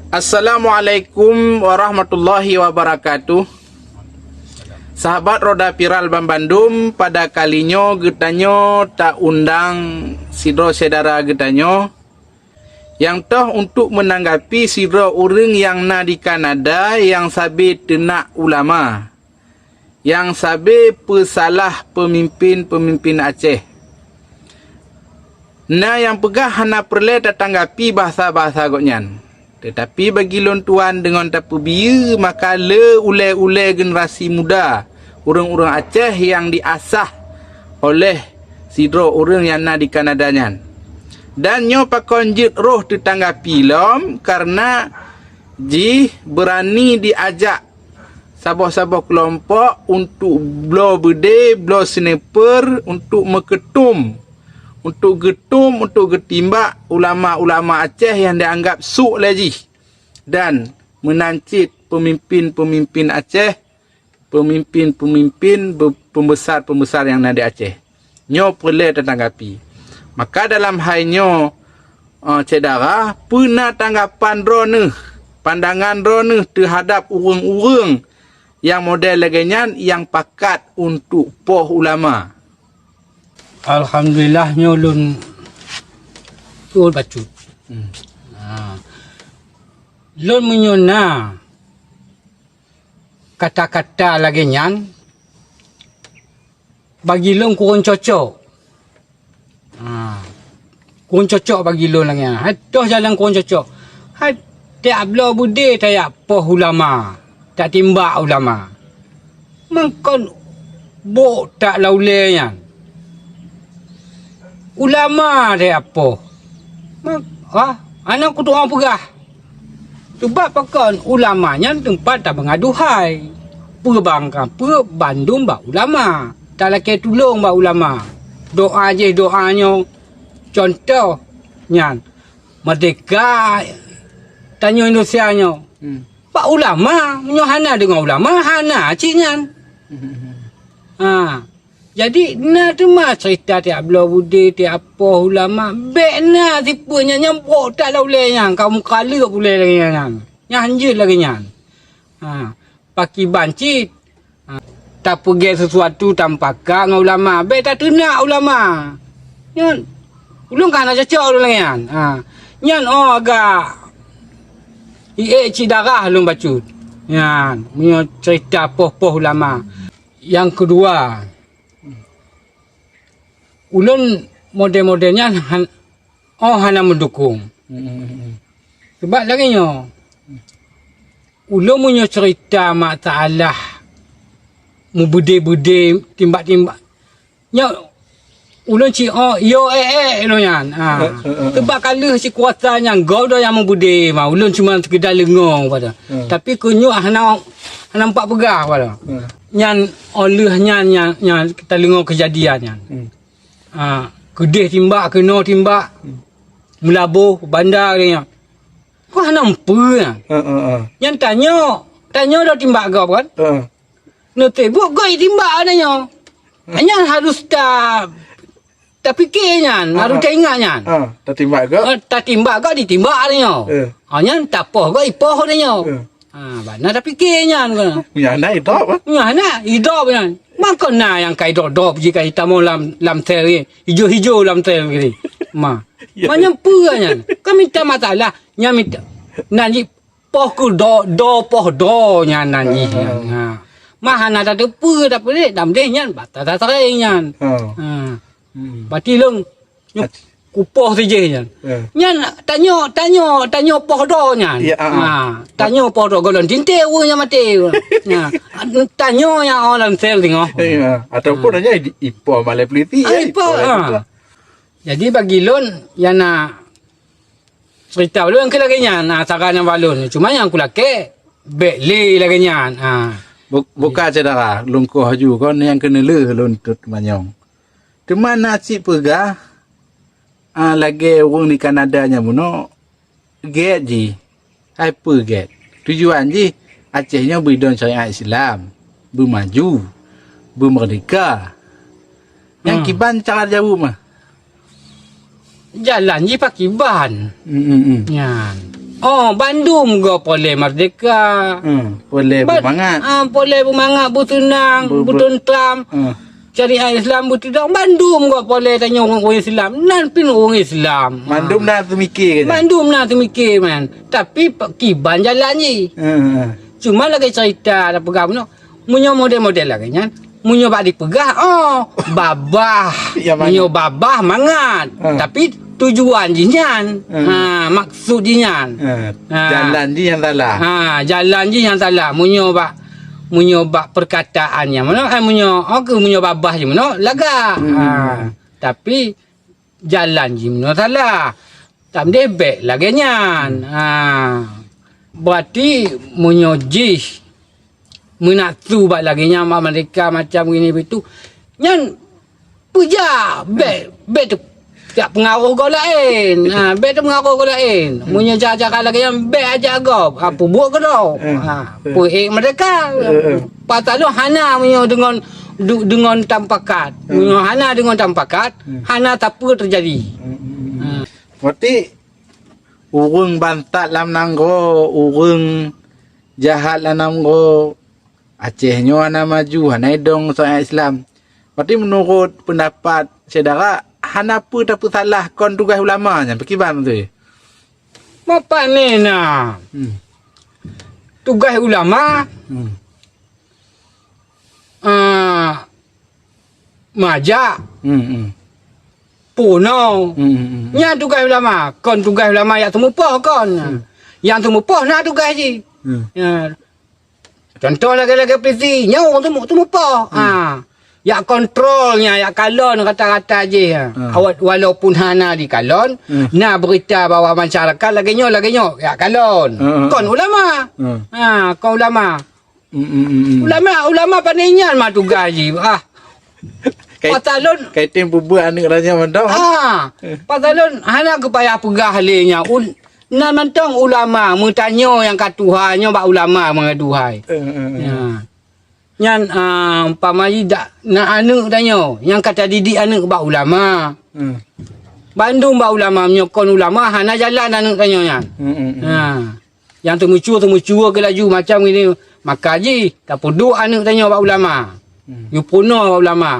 Assalamualaikum warahmatullahi wabarakatuh. Sahabat Roda Viral Bandung, pada kalinya getanyo tak undang sidro saudara getanyo yang toh untuk menanggapi sidro orang yang na di Kanada yang sabi tenak ulama, yang sabi pesalah pemimpin Aceh. Nah yang pegah hana perle tanggapi bahasa-bahasa goknyan. Tetapi bagi lontuan dengan tapu biu, maka ule generasi muda, orang-orang Aceh yang diasah oleh sidro orang yang na di Kanada nyan. Dan nyo pakonjit roh tetanggapi lom karena ji berani diajak sabah-sabah kelompok untuk blo bede, blo sniper, untuk meketum, untuk getum, untuk getimbak ulama-ulama Aceh yang dianggap suk lagi dan menancit pemimpin-pemimpin Aceh, pemimpin-pemimpin pembesar-pembesar yang ada di Aceh. Nyo perlu tertanggapi. Maka dalam hal nyo cedara pernah tanggapan roneh, pandangan roneh terhadap urang-urang yang model laginya yang pakat untuk poh ulama. Alhamdulillah nyolun tul bacut. Lon menyona kata-kata lagi nyan bagi lon kurang cocok. Kurang cocok bagi lon lagi. Hatoh jalan kurang cocok. Tak bela budi tak poh ulama, tak timbak ulama. Mangkon bok tak laule nyan. Ulama dia apa? Anak kutu orang perah. Sebab pakon ulamanya tempat tak mengaduhai. Perbangkan, Bandung bak ulama. Tak laki tolong bak ulama. Doa je doanya. Contoh nyan. Merdeka tanya Indonesia nyo. Pak ulama, hana dengan ulama, hana cik nyan. Jadi na tu mah cerita tiap belah budi tiap apa ulama bekna tipenya nyambok tak laule yang kamu kali boleh lagi yang nyanjut lagi yang paki bancit tak pergi sesuatu tanpa kang ulama bek tak tenak ulama nyan ulung kan aja cocok ulung yang nyan agak cidarah ulung bacut nyan punya cerita poh ulama. Yang kedua, ulun model-modelnya hana mendukung. Sebab lagi nyo, ulun punya cerita masalah mubede-bede timbak-timbak. Nyo ulun yo lo yan. Sebab kalau si kuasanya gau dah yang mubede mah ulun cuma sekedar lengong pada. Tapi kunyo hana nampak pegah pada. Nyan olehnya nyan kita lengong kejadian nyan. Kedih timbak, kena timbak, melabuh, bandar dia. Kau nampak kan? Yang tanya dah timbak kau kan? Nanti buat kau timbak adanya. Hanya harus tak fikirnya, harus tak ingatnya. Tak timbak kau? Tak timbak kau ditimbak adanya. Hanya tak poh kau ipoh adanya. Bana tak fikirnya kan? Ya nak hidup apa? Ya nak hidup kan? Maka na yang kai dok jika kita mau lam sel hijau lam sel gini. Menyempurnya. Kami minta masalah, nya minta nanti poh ku poh nya nanti. Mahana tak depu tak boleh dam deh nya bata tak nya. Bati long kupoh saja nya. Nya tanya poh do nya. Tanya poh do golon tinte nya mati. Tanya yang orang sel tengok. Ataupun hanya ipo malai peliti. Jadi bagi lon yang nak cerita lon ke lagi nya saran yang balon. Cuma yang kulake beli lagi nya. Buka cedera lungkuh haju kon yang kena le lon tut manyong. Teman nasi pegah lagi orang di Kanada nya muno get ji. Hai get. Tujuan ji Acehnya bidon syariat Islam, bermaju, bermerdeka. Yang kiban cara jauh mah. Jalan je pakai ban. Yan. Oh, Bandung go boleh merdeka. Boleh bermangat. Boleh bermangat, bertunang, bertuntram. Syariat Islam bertidang Bandung go boleh tanya orang Islam. Nan pin orang Islam. Mandum dah termikir ke? Bandung nak termikir man. Tapi kiban jalan ni. Cuma lagi cerita ada pegang no. Munyo model-model lagi kan. Munyo bak dipegah. Babah. Munyo babah mangat. Tapi tujuan jinyan. Maksud jinyan. Jalan je yang salah. Jalan je yang salah. Munyo bak perkataannya mana munyo babah je mana laga. Tapi jalan je mana salah. Tak debek lagi nyan. Berarti munyo jih menaksu bak lagi nyan mereka macam gini begitu. Nyan puja bet tu tak pengaruh kau lain. Bet tu pengaruh kau lain. Munyo jaga lagi yang bet aja kau. Apa buat kau? Mereka. Pasal lu hana munyo dengan tampakat. Munyo hana dengan tampakat, hana tak apa terjadi. Berarti urang bantat lam nanggo, urang jahat lam nanggo, Acehnya ana maju, hana dong soal Islam. Berarti menurut pendapat saudara, hana apa tak salah kon tugas ulama nya pekiban tu. Apa ni nah? Tugas ulama majak puno nya tugas ulama kon tugas ulama yang temupoh kon yang temupoh nak tugas je contoh lagi-lagi polisi nya orang temupoh ya kontrolnya ya kalon kata-kata je awak walaupun hana di kalon nak berita bahawa masyarakat lagi nyo ya kalon kon ulama kon ulama ulama pandainya mah tugas je patalon kaitin bubuh anak raja mandau patalon hana kepayah pegah lenya nan mantong ulama mutanya yang katuhannya bak ulama mengaduhai nyan umpamanya dak nak anak tanya yang kata didik anak bak ulama Bandung bak ulama menyokon ulama hana jalan anak tanya nyan yang temucu ke laju macam ini maka ji tak puduk anak tanya bak ulama you puno bak ulama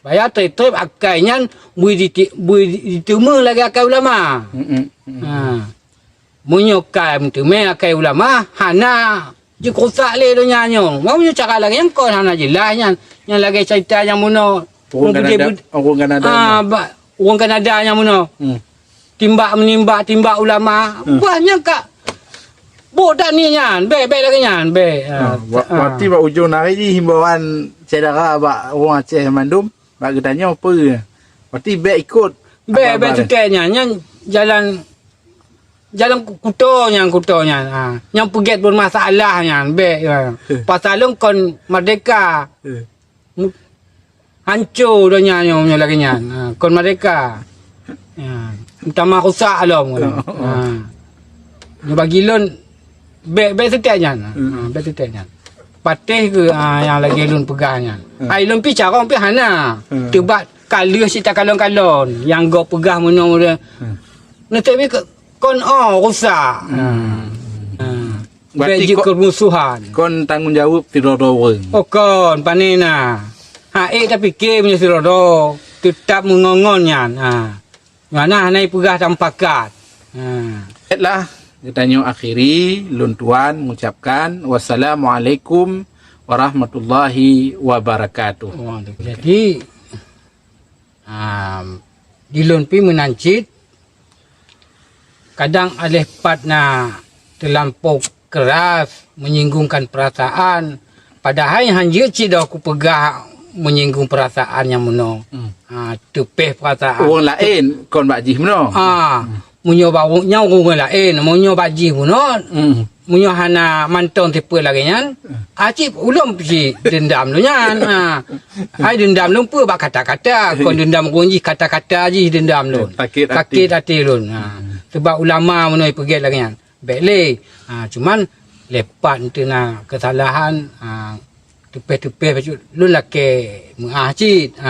bayar trip akai nyan bui ditema lagi akai ulama munyokai menteme akai ulama hana je kosak le do nyanyo mau nyo cakap lagi yang kon hana jelas yang lagi cerita yang muno orang Kanada orang Kanada yang muno timbak ulama banyak kak bodan ni nyan be lagi nyan be berarti bak ujung hari ni himbauan saudara bak orang Aceh Mandum bak tanya apa berarti be ikut be tukainya nyan jalan kutonya yang peget bermasalahnya be pasal kon merdeka hancur donya nyo lagi nyan kon merdeka utama rusak alom bagi lon be setiapnya be setiapnya patih ke yang lagi lon pegahnya ai lon pi cara pi hana tebat kalih sita kalon-kalon yang go pegah mono nanti kon rusak berarti kemusuhan kon tanggung jawab tirodo weng kon panena tak fikir punya tirodo tetap mengongonnya mana hanai pegah tampakat lah kita akhiri luntuan mengucapkan wassalamualaikum warahmatullahi wabarakatuh. Jadi di lunpi menancit kadang alih patna terlampau keras menyinggungkan perasaan padahal hanya cida aku pegah menyinggung perasaan yang muno tepeh perasaan orang lain kon bakji muno munyo bawnya orang lain munyo bakji muno munyo hana mantong tipe lagi nyan acip ulum pi dendam lu nyan ai dendam lu pu bak kata-kata kon dendam kunji kata-kata ji dendam lu sakit hati lu sebab ulama muno pergi lagi nyan bele cuman lepat tena kesalahan tepe-tepe lu laki mengacit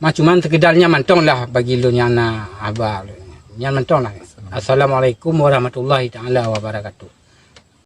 cuman sekedarnya mantong lah bagi lu nyana abah lu nyan mantong lah Assalamualaikum warahmatullahi taala wabarakatuh.